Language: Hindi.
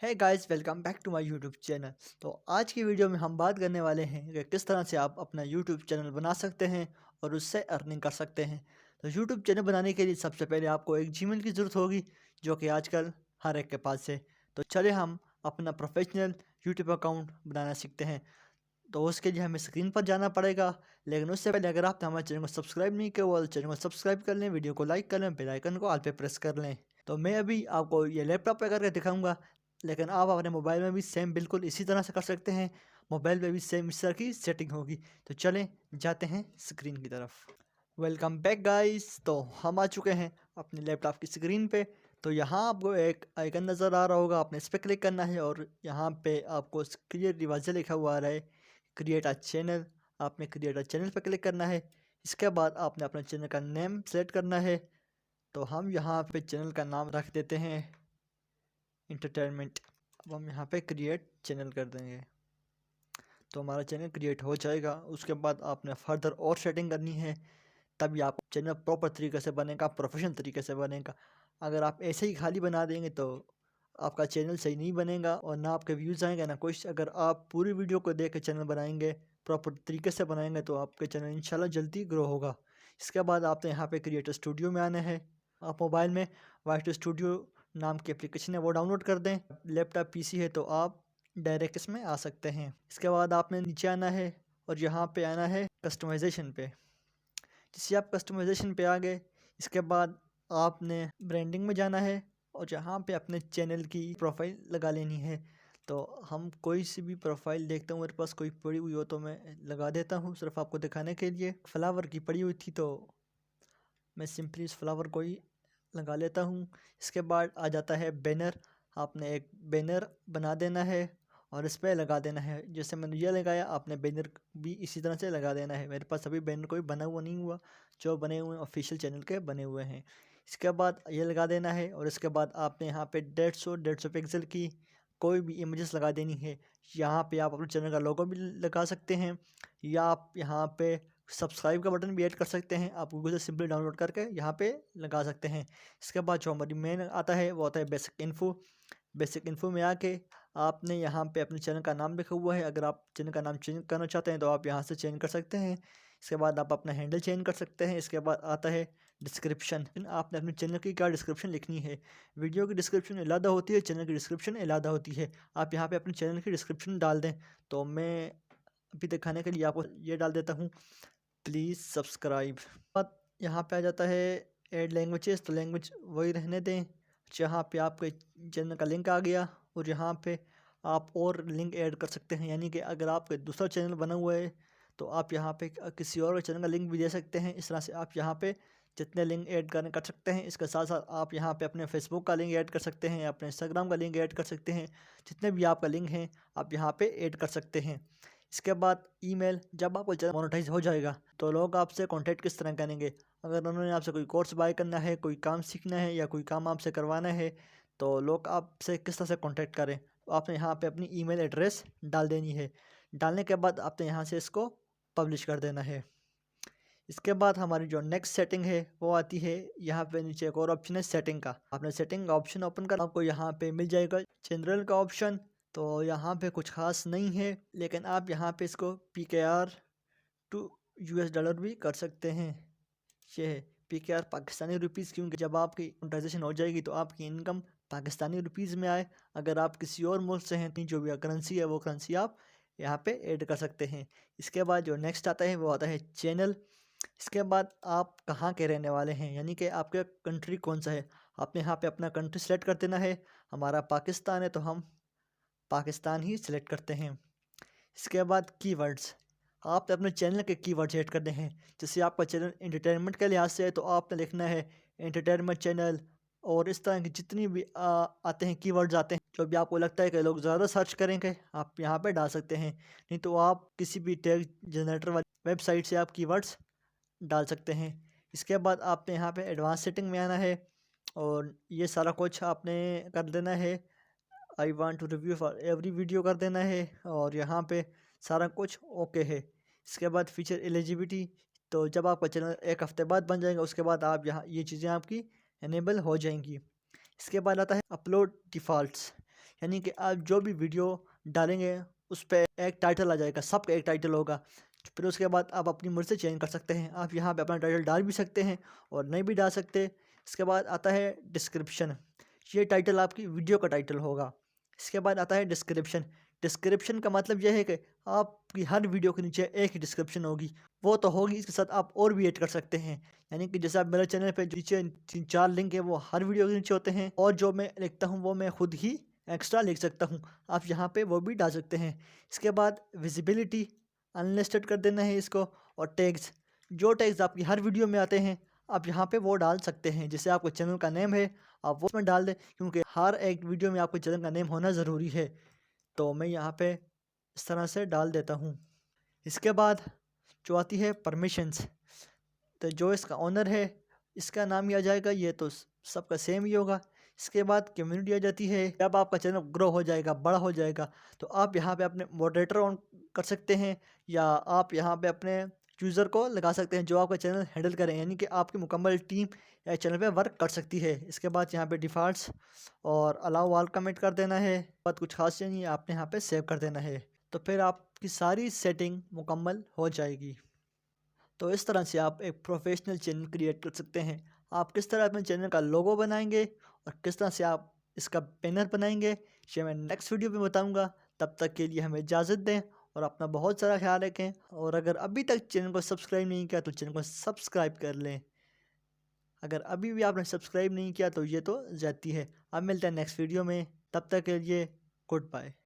है guys, welcome back to my YouTube channel. तो आज की वीडियो में हम बात करने वाले हैं कि किस तरह से आप अपना यूट्यूब चैनल बना सकते हैं और उससे अर्निंग कर सकते हैं। तो यूट्यूब चैनल बनाने के लिए सबसे पहले आपको एक जीमेल की ज़रूरत होगी, जो कि आजकल हर एक के पास है। तो चले हम अपना प्रोफेशनल यूट्यूब अकाउंट बनाना सीखते हैं। तो उसके लिए हमें स्क्रीन पर जाना पड़ेगा, लेकिन उससे पहले अगर आपने हमारे चैनल को सब्सक्राइब नहीं किया हुआ तो चैनल को सब्सक्राइब कर लें, वीडियो को लाइक कर लें, बेल आइकन को ऑल पे प्रेस कर लें। तो मैं अभी आपको ये लैपटॉप पे करके दिखाऊंगा, लेकिन आप अपने मोबाइल में भी सेम बिल्कुल इसी तरह से कर सकते हैं। मोबाइल पे भी सेम इस तरह की सेटिंग होगी। तो चलें जाते हैं स्क्रीन की तरफ। Welcome back guys. तो हम आ चुके हैं अपने लैपटॉप की स्क्रीन पे। तो यहाँ आपको एक आइकन नज़र आ रहा होगा, आपने इस पर क्लिक करना है और यहाँ पे आपको क्लियर रिवाज लिखा हुआ आ रहा है, क्रिएट अ चैनल। आपने क्रिएट अ चैनल पर क्लिक करना है। इसके बाद आपने अपने चैनल का नेम सेलेक्ट करना है। तो हम यहाँ पे चैनल का नाम रख देते हैं इंटरटेनमेंट। अब हम यहाँ पे क्रिएट चैनल कर देंगे तो हमारा चैनल क्रिएट हो जाएगा। उसके बाद आपने फर्दर और सेटिंग करनी है, तभी आप चैनल प्रॉपर तरीके से बनेगा, प्रोफेशनल तरीके से बनेगा। अगर आप ऐसे ही खाली बना देंगे तो आपका चैनल सही नहीं बनेगा और ना आपके व्यूज़ आएंगे ना कुछ। अगर आप पूरी वीडियो को देख के चैनल बनाएंगे, प्रॉपर तरीके से बनाएंगे, तो आपके चैनल इंशाल्लाह जल्दी ग्रो होगा। इसके बाद आपने यहाँ पे क्रिएटर स्टूडियो में आना है। आप मोबाइल में वाइट स्टूडियो नाम की एप्लीकेशन है, वो डाउनलोड कर दें। लैपटॉप पीसी है तो आप डायरेक्ट इसमें आ सकते हैं। इसके बाद आपने नीचे आना है और यहाँ पे आना है कस्टमाइजेशन पे। जैसे आप कस्टमाइजेशन पे आ गए, इसके बाद आपने ब्रांडिंग में जाना है और यहाँ पे अपने चैनल की प्रोफाइल लगा लेनी है। तो हम कोई सी भी प्रोफाइल देखता हूँ, मेरे पास कोई पड़ी हुई हो तो मैं लगा देता हूँ सिर्फ आपको दिखाने के लिए। फ्लावर की पड़ी हुई थी तो मैं सिंपली इस फ्लावर को ही लगा लेता हूँ। इसके बाद आ जाता है बैनर। आपने एक बैनर बना देना है और इस पर लगा देना है। जैसे मैंने ये लगाया, आपने बैनर भी इसी तरह से लगा देना है। मेरे पास अभी बैनर कोई बना हुआ नहीं हुआ, जो बने हुए हैं ऑफिशियल चैनल के बने हुए हैं। इसके बाद ये लगा देना है और इसके बाद आपने यहाँ पे 150 पिक्सल की कोई भी इमेजेस लगा देनी है। यहाँ पे आप अपने चैनल का लोगो भी लगा सकते हैं, या आप यहाँ पे सब्सक्राइब का बटन भी ऐड कर सकते हैं। आप गूगल से सिंपली डाउनलोड करके यहाँ पे लगा सकते हैं। इसके बाद जो हमारी मेन आता है वो आता है बेसिक इन्फो। बेसिक इन्फो में आके आपने यहाँ पे अपने चैनल का नाम लिखा हुआ है। अगर आप चैनल का नाम चेंज करना चाहते हैं तो आप यहाँ से चेंज कर सकते हैं। इसके बाद आप अपना हैंडल चेंज कर सकते हैं। इसके बाद आता है डिस्क्रिप्शन। आपने अपने चैनल की क्या डिस्क्रिप्शन लिखनी है। वीडियो की डिस्क्रिप्शन अलग होती है, चैनल की डिस्क्रिप्शन अलग होती है। आप यहाँ पे अपने चैनल की डिस्क्रिप्शन डाल दें। तो मैं अभी दिखाने के लिए आपको ये डाल देता हूँ, प्लीज़ सब्सक्राइब। बाद यहाँ पे आ जाता है ऐड लैंग्वेजेस। तो लैंग्वेज वही रहने दें। जहाँ पे आपके चैनल का लिंक आ गया और यहाँ पे आप और लिंक ऐड कर सकते हैं। यानी कि अगर आपका दूसरा चैनल बना हुआ है तो आप यहाँ पे किसी और चैनल का लिंक भी दे सकते हैं। इस तरह से आप यहाँ पे जितने लिंक ऐड कर सकते हैं। इसके साथ साथ आप यहाँ पे अपने फेसबुक का लिंक ऐड कर सकते हैं, अपने इंस्टाग्राम का लिंक ऐड कर सकते हैं। जितने भी आपका लिंक हैं आप यहाँ पे ऐड कर सकते हैं। इसके बाद ईमेल। जब आपका चैनल मोनेटाइज हो जाएगा तो लोग आपसे कांटेक्ट किस तरह करेंगे। अगर उन्होंने आपसे कोई कोर्स बाय करना है, कोई काम सीखना है या कोई काम आपसे करवाना है, तो लोग आपसे किस तरह से कांटेक्ट करें। तो आपने यहाँ पे अपनी ईमेल एड्रेस डाल देनी है। डालने के बाद आपने यहाँ से इसको पब्लिश कर देना है। इसके बाद हमारी जो नेक्स्ट सेटिंग है वो आती है, यहाँ पे नीचे एक और ऑप्शन है सेटिंग का। आपने सेटिंग का ऑप्शन ओपन कर, आपको यहाँ पे मिल जाएगा जनरल का ऑप्शन। तो यहाँ पे कुछ खास नहीं है, लेकिन आप यहाँ पे इसको PKR टू $US भी कर सकते हैं। ये है PKR पाकिस्तानी रुपीज़, क्योंकि जब आपकी मोनेटाइजेशन हो जाएगी तो आपकी इनकम पाकिस्तानी रुपीज़ में आए। अगर आप किसी और मुल्क से हैं तो जो भी करेंसी है वो करेंसी आप यहाँ पे ऐड कर सकते हैं। इसके बाद जो नेक्स्ट आता है वो आता है चैनल। इसके बाद आप कहाँ के रहने वाले हैं, यानी कि आपका कंट्री कौन सा है। आपने यहाँ पे अपना कंट्री सेलेक्ट कर देना है। हमारा पाकिस्तान है तो हम पाकिस्तान ही सिलेक्ट करते हैं। इसके बाद कीवर्ड्स। आप अपने चैनल के कीवर्ड्स ऐड करने हैं। जैसे आपका चैनल एंटरटेनमेंट के लिहाज से है तो आपने लिखना है एंटरटेनमेंट चैनल, और इस तरह की जितनी भी आते हैं कीवर्ड्स आते हैं, जो भी आपको लगता है कि लोग ज़्यादा सर्च करेंगे आप यहाँ पे डाल सकते हैं। नहीं तो आप किसी भी टैग जनरेटर वाली वेबसाइट से आप कीवर्ड्स डाल सकते हैं। इसके बाद आपने यहाँ पे एडवांस सेटिंग में आना है और ये सारा कुछ आपने कर देना है। I want to review for every video कर देना है और यहाँ पे सारा कुछ ओके है। इसके बाद फीचर एलिजिबिलिटी। तो जब आपका चैनल एक हफ्ते बाद बन जाएगा उसके बाद आप यहाँ ये चीज़ें आपकी इनेबल हो जाएंगी। इसके बाद आता है अपलोड डिफ़ॉल्ट्स। यानी कि आप जो भी वीडियो डालेंगे उस पे एक टाइटल आ जाएगा, सबका एक टाइटल होगा। फिर उसके बाद आप अपनी मर्ज़ी से चेंज कर सकते हैं। आप यहाँ पे अपना टाइटल डाल भी सकते हैं और नहीं भी डाल सकते। इसके बाद आता है डिस्क्रिप्शन। ये टाइटल आपकी वीडियो का टाइटल होगा। इसके बाद आता है डिस्क्रिप्शन। डिस्क्रिप्शन का मतलब यह है कि आपकी हर वीडियो के नीचे एक ही डिस्क्रिप्शन होगी। वो तो होगी, इसके साथ आप और भी ऐड कर सकते हैं। यानी कि जैसे आप मेरे चैनल पे नीचे 3-4 लिंक है वो हर वीडियो के नीचे होते हैं, और जो मैं लिखता हूँ वो मैं खुद ही एक्स्ट्रा लिख सकता हूँ। आप यहाँ पे वो भी डाल सकते हैं। इसके बाद विजिबिलिटी अनलिस्टेड कर देना है इसको। और टैग्स, जो टैग्स आपकी हर वीडियो में आते हैं आप यहाँ पे वो डाल सकते हैं। जैसे आपके चैनल का नेम है आप वो उसमें डाल दें, क्योंकि हर एक वीडियो में आपके चैनल का नेम होना ज़रूरी है। तो मैं यहाँ पे इस तरह से डाल देता हूँ। इसके बाद जो आती है परमिशंस, तो जो इसका ओनर है इसका नाम ही आ जाएगा, ये तो सबका सेम ही होगा। इसके बाद कम्युनिटी आ जाती है। जब आपका चैनल ग्रो हो जाएगा, बड़ा हो जाएगा, तो आप यहाँ पे अपने मॉडरेटर ऑन कर सकते हैं, या आप यहाँ पे अपने यूज़र को लगा सकते हैं जो आपका चैनल हैंडल करें, यानी कि आपकी मुकम्मल टीम या चैनल पे वर्क कर सकती है। इसके बाद यहाँ पे डिफ़ॉल्ट्स और अलाउ ऑल कमेंट कर देना है। बात कुछ खास नहीं है, आपने यहाँ पे सेव कर देना है। तो फिर आपकी सारी सेटिंग मुकम्मल हो जाएगी। तो इस तरह से आप एक प्रोफेशनल चैनल क्रिएट कर सकते हैं। आप किस तरह अपने चैनल का लोगो बनाएंगे और किस तरह से आप इसका बैनर बनाएंगे, ये मैं नेक्स्ट वीडियो में बताऊंगा। तब तक के लिए हमें इजाज़त दें और अपना बहुत सारा ख्याल रखें। और अगर अभी तक चैनल को सब्सक्राइब नहीं किया तो चैनल को सब्सक्राइब कर लें। अगर अभी भी आपने सब्सक्राइब नहीं किया तो ये तो जाती है। अब मिलते हैं नेक्स्ट वीडियो में, तब तक के लिए गुड बाय।